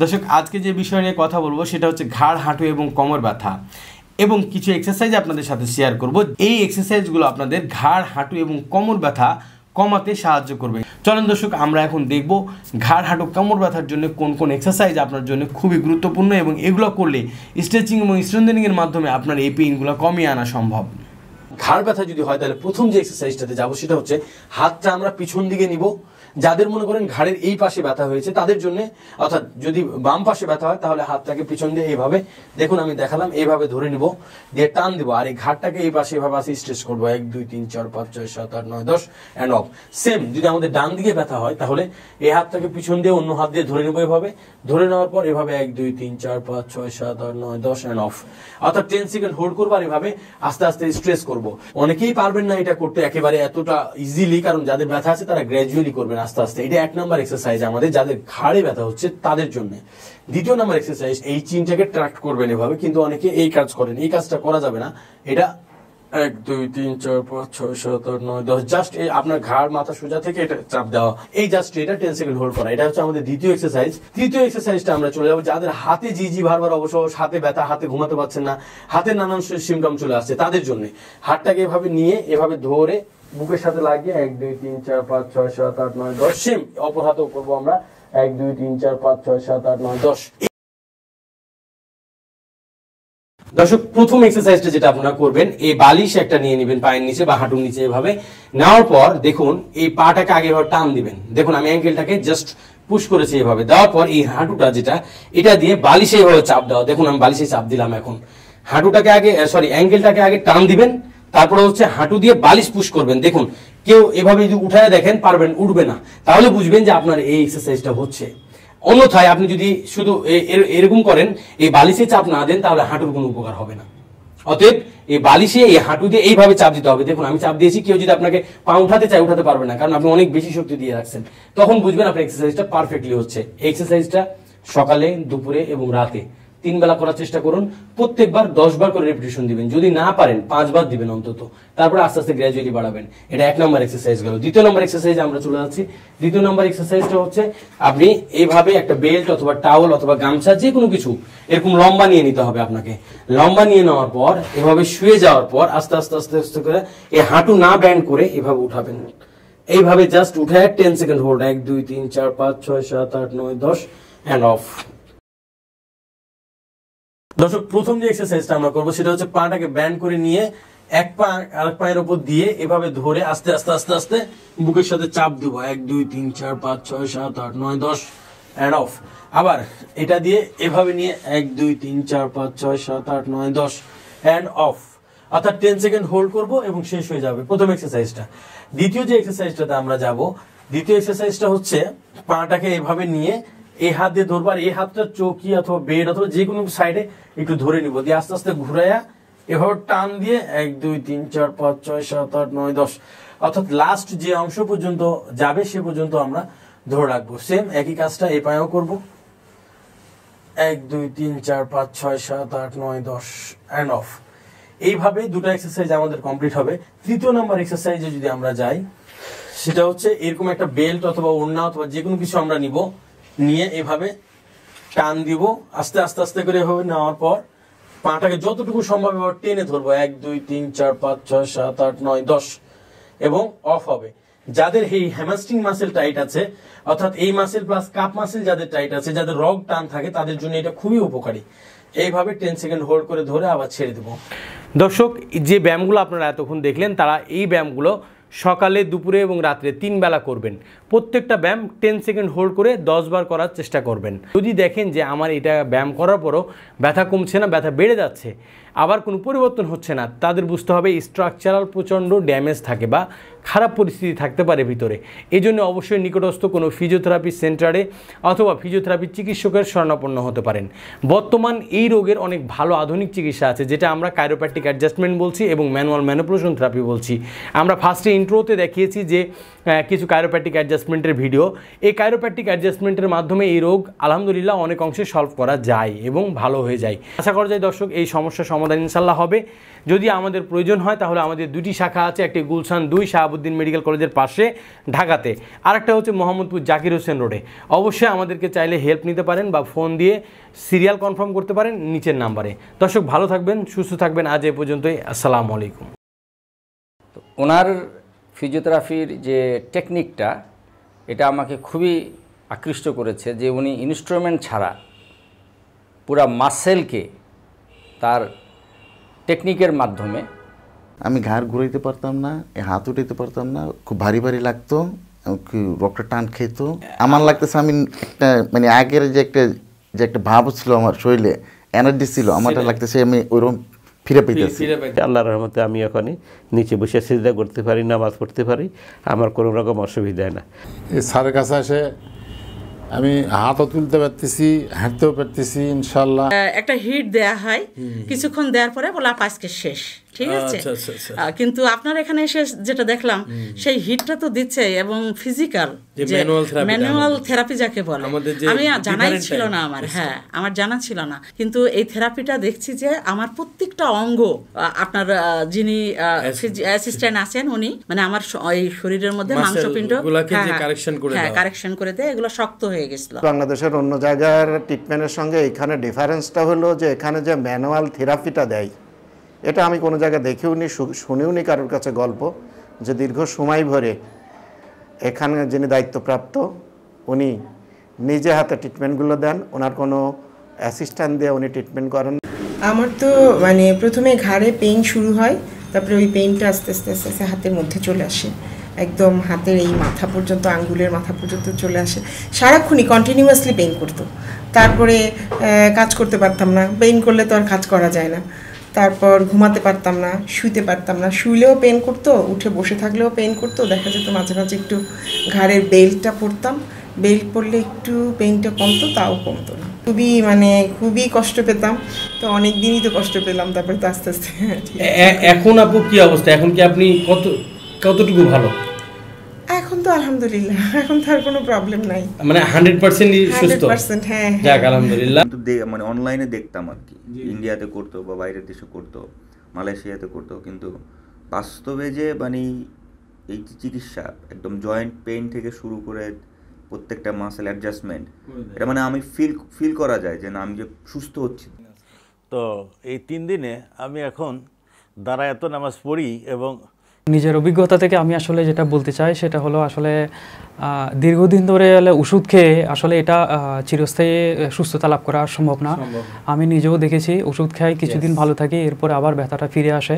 দর্শক আজকে যে বিষয় নিয়ে কথা বলবো সেটা হচ্ছে ঘাড়, হাঁটু এবং কোমর ব্যথা এবং কিছু এক্সারসাইজ আপনাদের সাথে শেয়ার করব। এই এক্সারসাইজগুলো আপনাদের ঘাড়, হাঁটু এবং কোমর ব্যথা কমাতে সাহায্য করবে। চলুন দর্শক আমরা এখন দেখব ঘাড়, হাঁটু, কোমর ব্যথার জন্য কোন কোন এক্সারসাইজ আপনার জন্য খুবই গুরুত্বপূর্ণ এবং এগুলো করলে স্ট্রেচিং এবং স্ট্রেংথেনিংয়ের মাধ্যমে আপনার এই পেইনগুলো কমিয়ে আনা সম্ভব। ঘাড় ব্যথা যদি হয় তাহলে প্রথম যে এক্সারসাইজটাতে যাবো সেটা হচ্ছে হাতটা আমরা পিছন দিকে নিব। যাদের মনে করেন ঘাড়ের এই পাশে ব্যথা হয়েছে তাদের জন্য, অর্থাৎ যদি বাম পাশে ব্যথা হয় তাহলে হাতটাকে পিছন দিয়ে এইভাবে, দেখুন আমি দেখালাম, এইভাবে ধরে নিব, দিয়ে টান দিব আর এই ঘাড়টাকে এই পাশে এভাবে আসি স্ট্রেচ করবো 1 2 3 4 5 6 7 8 9 10 অ্যান্ড অফ। সেম যদি আমাদের ডান দিকে ব্যথা হয় তাহলে এই হাতটাকে পিছন দিয়ে অন্য হাত দিয়ে ধরে নেবো, এভাবে ধরে নেওয়ার পর এভাবে 1 2 3 4 5 6 7 8 9 10 অ্যান্ড অফ। অর্থাৎ 10 সেকেন্ড হোল্ড করবো আর এভাবে আস্তে আস্তে স্ট্রেচ করবো। অনেকেই পারবেন না এটা করতে একেবারে এতটা ইজিলি, কারণ যাদের ব্যথা আছে তারা গ্র্যাজুয়ালি করবেন আস্তে আস্তে। এটা 1 নাম্বার এক্সারসাইজ আমাদের যাদের ঘাড়ে ব্যথা হচ্ছে তাদের জন্য। দ্বিতীয় নাম্বার এক্সারসাইজ, এই চিনটাকে ট্র্যাক্ট করবেন এভাবে, কিন্তু অনেকে এই কাজ করেন, এই কাজটা করা যাবে না। এটা 1 2 3 4 5 6 7 8 9 10 জাস্ট এই আপনার ঘাড় মাথা সোজা থেকে এটা চাপ দেওয়া, এই জাস্ট এটা 10 সেকেন্ড হোল্ড করা। এটা হচ্ছে আমাদের দ্বিতীয় এক্সারসাইজ। তৃতীয় এক্সারসাইজটা আমরা চলে যাবো যাদের হাতে জি বারবার অবশ্য হাতে ব্যথা, হাতে ঘুমাতে পারছেন না, হাতে নানান সিমটম চলে আসছে তাদের জন্য হাতটাকে এভাবে নিয়ে এভাবে ধরে বুকের সাথে লাগিয়ে 1 2 3 4 5 6 7 8 9 10 সেম অপর হাতেও করবো আমরা 1 2 3 4 5 6 7 8 9 10। দর্শক প্রথম এক্সারসাইজটা যেটা আপনারা করবেন, এই বালিশ একটা নিয়ে নেবেন পায়ের নিচে বা হাঁটুর নিচে, এভাবে নেওয়ার পর দেখুন এই পাটাকে আগে এভাবে টান দিবেন। দেখুন আমি অ্যাঙ্কেলটাকে জাস্ট পুশ করেছি এভাবে, দেওয়ার পর এই হাঁটুটা যেটা এটা দিয়ে বালিশে এভাবে চাপ দেওয়া। দেখুন আমি বালিশে চাপ দিলাম। এখন হাঁটুটাকে আগে অ্যাঙ্কেলটাকে আগে টান দিবেন, তারপরে হচ্ছে হাঁটু দিয়ে বালিশ পুশ করবেন। দেখুন কেউ এভাবে যদি উঠায় দেখেন পারবেন, উঠবে না, তাহলে বুঝবেন যে আপনার এই এক্সারসাইজটা হচ্ছে। অন্যথায় আপনি যদি শুধু এরকম করেন, এই বালিশে চাপ না দেন, তাহলে হাঁটুর কোনো উপকার হবে না। অতএব এই বালিশে এই হাঁটু দিয়ে এইভাবে চাপ দিতে হবে। দেখুন আমি চাপ দিয়েছি, কেউ যদি আপনাকে পা উঠাতে চায় উঠাতে পারবে না, কারণ আপনি অনেক বেশি শক্তি দিয়ে রাখছেন। তখন বুঝবেন আপনার এক্সারসাইজটা পারফেক্টলি হচ্ছে। এক্সারসাইজটা সকালে, দুপুরে এবং রাতে 3 বেলা করার চেষ্টা করুন। প্রত্যেকবার 10 বার করে রেপিটেশন দিবেন, যদি না পারেন 5 বার দিবেন অন্তত, তারপরে আস্তে আস্তে গ্র্যাজুয়ালি বাড়াবেন। এটা 1 নাম্বার এক্সারসাইজ গেল। দ্বিতীয় নাম্বার এক্সারসাইজ আমরা চলে যাচ্ছি। দ্বিতীয় নাম্বার এক্সারসাইজটা হচ্ছে আপনি এইভাবে একটা বেল্ট অথবা টাওয়াল অথবা গামছা যে কোনো কিছু এরকম লম্বা নিয়ে নিতে হবে আপনাকে। লম্বা নিয়ে নেওয়ার পর এভাবে শুয়ে যাওয়ার পর আস্তে আস্তে আস্তে আস্তে করে এই হাঁটু না ব্যান্ড করে এভাবে উঠাবেন। এইভাবে জাস্ট উঠে 10 সেকেন্ড হোল্ড 1 2 3 4 5 6 7 8 9 10 অ্যান্ড অফ। দর্শক প্রথম যে এক্সারসাইজটা আমরা করবো সেটা হচ্ছে পাটাকে ব্যান্ড করে নিয়ে এক পা আরেক পায়ের উপর দিয়ে এভাবে ধরে আস্তে আস্তে আস্তে আস্তে বুকের সাথে চাপ দিব 1 2 3 4 5 6 7 8 9 10 অ্যান্ড অফ। আবার এটা দিয়ে এভাবে নিয়ে 1 2 3 4 5 6 7 8 9 10 অ্যান্ড অফ। অর্থাৎ 10 সেকেন্ড হোল্ড করব এবং শেষ হয়ে যাবে প্রথম এক্সারসাইজটা। দ্বিতীয় যে এক্সারসাইজটাতে আমরা যাব, দ্বিতীয় এক্সারসাইজটা হচ্ছে পাটাকে এভাবে নিয়ে এই হাত দিয়ে ধরবার, এই হাতটা চৌকি অথবা বেড অথবা যে কোনো সাইডে একটু ধরে নিব, দিয়ে আস্তে আস্তে ঘুরাইয়া এভাবে টান দিয়ে 1 2 3 4 5 6 7 8 9 10, অর্থাৎ লাস্ট যে অংশ পর্যন্ত যাবে সে পর্যন্ত আমরা ধরে রাখবো। সেম একই কাজটা এই পায়েও করবো 1 2 3 4 5 6 7 8 9 10 অ্যান্ড অফ। এইভাবে দুটো এক্সারসাইজ আমাদের কমপ্লিট হবে। তৃতীয় নাম্বার এক্সারসাইজে যদি আমরা যাই, সেটা হচ্ছে এরকম একটা বেল্ট অথবা ওড়না অথবা যে কোনো কিছু আমরা নিব, নিয়ে এভাবে টান দিব আস্তে আস্তে আস্তে করে এভাবে নেওয়ার পর পাটাকে যতটুকু সম্ভব এভাবে টেনে ধরবো 1 2 3 4 5 6 7 8 9 10 এবং অফ হবে। যাদের এই হ্যামস্ট্রিং মাসেল টাইট আছে, অর্থাৎ এই মাসেল প্লাস কাপ মাসেল যাদের টাইট আছে, যাদের রগ টান থাকে, তাদের জন্য এটা খুবই উপকারী। এইভাবে 10 সেকেন্ড হোল্ড করে ধরে আবার ছেড়ে দেবো। দর্শক যে ব্যায়ামগুলো আপনারা এতক্ষণ দেখলেন, তারা এই ব্যায়ামগুলো সকালে, দুপুরে এবং রাত্রে 3 বেলা করবেন। প্রত্যেকটা ব্যায়াম 10 সেকেন্ড হোল্ড করে 10 বার করার চেষ্টা করবেন। যদি দেখেন যে আমার এটা ব্যায়াম করার পরও ব্যথা কমছে না, ব্যথা বেড়ে যাচ্ছে, আবার কোনো পরিবর্তন হচ্ছে না, তাদের বুঝতে হবে স্ট্রাকচারাল প্রচণ্ড ড্যামেজ থাকে বা খারাপ পরিস্থিতি থাকতে পারে ভিতরে। এই জন্য অবশ্যই নিকটস্থ কোনো ফিজিওথেরাপি সেন্টারে অথবা ফিজিওথেরাপি চিকিৎসকের শরণাপন্ন হতে পারেন। বর্তমান এই রোগের অনেক ভালো আধুনিক চিকিৎসা আছে, যেটা আমরা কাইরোপ্র্যাকটিক অ্যাডজাস্টমেন্ট বলছি এবং ম্যানুয়াল ম্যানিপুলেশন থেরাপি বলছি। আমরা ফার্স্টে ইন্ট্রোতে দেখিয়েছি যে কিছু কাইরোপ্র্যাকটিক অ্যাডজাস্টমেন্টের ভিডিও। এই কাইরোপ্র্যাকটিক অ্যাডজাস্টমেন্টের মাধ্যমে এই রোগ আলহামদুলিল্লাহ অনেক অংশে সলভ করা যায় এবং ভালো হয়ে যায়। আশা করা যায় দর্শক এই সমস্যা সমাধান ইনশাল্লাহ হবে। যদি আমাদের প্রয়োজন হয় তাহলে আমাদের দুটি শাখা আছে, একটি গুলশান 2 শাহাবুদ্দিন মেডিকেল কলেজের পাশে ঢাকাতে, আরেকটা হচ্ছে মোহাম্মদপুর জাকির হোসেন রোডে। অবশ্যই আমাদেরকে চাইলে হেল্প নিতে পারেন বা ফোন দিয়ে সিরিয়াল কনফার্ম করতে পারেন নিচের নাম্বারে। দর্শক ভালো থাকবেন, সুস্থ থাকবেন, আজ এ পর্যন্তই। আসসালামু আলাইকুম। ওনার ফিজিওথেরাপির যে টেকনিকটা, এটা আমাকে খুবই আকৃষ্ট করেছে যে উনি ইনস্ট্রুমেন্ট ছাড়া পুরা মাসেলকে তার টেকনিকের মাধ্যমে। আমি ঘাড় ঘুরাইতে পারতাম না, হাত উঠাইতে পারতাম না, খুব ভারী ভারী লাগতো, রক্তটা টান খেত। আমার লাগতেছে আমি একটা মানে আগের যে একটা ভাব ছিল আমার শরীরে, এনার্জি ছিল, আমারটা লাগতেছে আমি ওইরকম ফিরে পেতেছি। আল্লাহর রহমতে আমি এখনই নিচে বসে সিজদা করতে পারি, নামাজ পড়তে পারি, আমার কোনো রকম অসুবিধা না। এই স্যারের কাছে এসে আমি হাতও তুলতে পারতেছি, হাঁটতেও পারতেছি ইনশাল্লাহ। একটা হিট দেয়া হয়, কিছুক্ষণ দেওয়ার পরে বলে আজকে শেষ, ঠিক আছে। কিন্তু আপনার এখানে এসে যেটা দেখলাম সেই হিটটা তো দিচ্ছে এবং ফিজিক্যাল ম্যানুয়াল থেরাপি যাকে বলে, আমি জানাই ছিল না আমার, হ্যাঁ আমার জানা ছিল না। কিন্তু এই থেরাপিটা দেখছি যে আমার প্রত্যেকটা অঙ্গ, আপনার যিনি অ্যাসিস্ট্যান্ট আছেন উনি মানে আমার এই শরীরের মধ্যে মাংসপিণ্ড কারেকশন করে দেয়, এগুলো শক্ত হয়ে গেছিল। বাংলাদেশের অন্য জায়গার ট্রিটমেন্টের সঙ্গে এখানে ডিফারেন্সটা হলো যে এখানে যে ম্যানুয়াল থেরাপিটা দেয়, এটা আমি কোনো জায়গায় দেখেও নি, শুনেও নি কারোর কাছে গল্প, যে দীর্ঘ সময় ধরে এখানে যিনি দায়িত্বপ্রাপ্ত উনি নিজে হাতে ট্রিটমেন্টগুলো দেন, ওনার কোনো অ্যাসিস্ট্যান্ট দিয়ে উনি ট্রিটমেন্ট করেন। আমার তো মানে প্রথমে ঘাড়ে পেইন শুরু হয়, তারপরে ওই পেইনটা আস্তে আস্তে আস্তে আস্তে হাতের মধ্যে চলে আসে, একদম হাতের এই মাথা পর্যন্ত, আঙ্গুলের মাথা পর্যন্ত চলে আসে, সারাক্ষণই কন্টিনিউয়াসলি পেইন করতো। তারপরে কাজ করতে পারতাম না, পেইন করলে তো আর কাজ করা যায় না। তারপর ঘুমাতে পারতাম না, শুইতে পারতাম না, শুইলেও পেন করতো, উঠে বসে থাকলেও পেন করতো। দেখা যেত মাঝে মাঝে একটু ঘাড়ের বেল্টটা পরতাম, বেল্ট পরলে একটু পেইনটা কমতো, তাও কমতো না, খুবই কষ্ট পেতাম। তো অনেক দিনই তো কষ্ট পেলাম, তারপরে তো আস্তে আস্তে। এখন আপু কি অবস্থা, এখন কি আপনি কতটুকু ভালো? এখন তো আলহামদুলিল্লাহ, এখন তো আর কোনো প্রবলেম নাই, মানে 100% সুস্থ। 100%, হ্যাঁ যাক আলহামদুলিল্লাহ। মানে অনলাইনে দেখতাম আর কি, ইন্ডিয়াতে করতো বা বাইরের দেশে করতো, মালয়েশিয়াতে করতো, কিন্তু বাস্তবে যে মানে এই চিকিৎসা একদম জয়েন্ট পেইন থেকে শুরু করে প্রত্যেকটা মাসেল অ্যাডজাস্টমেন্ট, এটা মানে আমি ফিল করা যায় যে না আমি যে সুস্থ হচ্ছি। তো এই 3 দিনে আমি এখন দাঁড়ায় এত নামাজ পড়ি এবং নিজের অভিজ্ঞতা থেকে আমি আসলে যেটা বলতে চাই সেটা হলো আসলে দীর্ঘদিন ধরে ওষুধ খেয়ে আসলে এটা চিরস্থায়ী সুস্থতা লাভ করা সম্ভব না। আমি নিজেও দেখেছি, ওষুধ খাই কিছুদিন ভালো থাকি, এরপর আবার ব্যথাটা ফিরে আসে।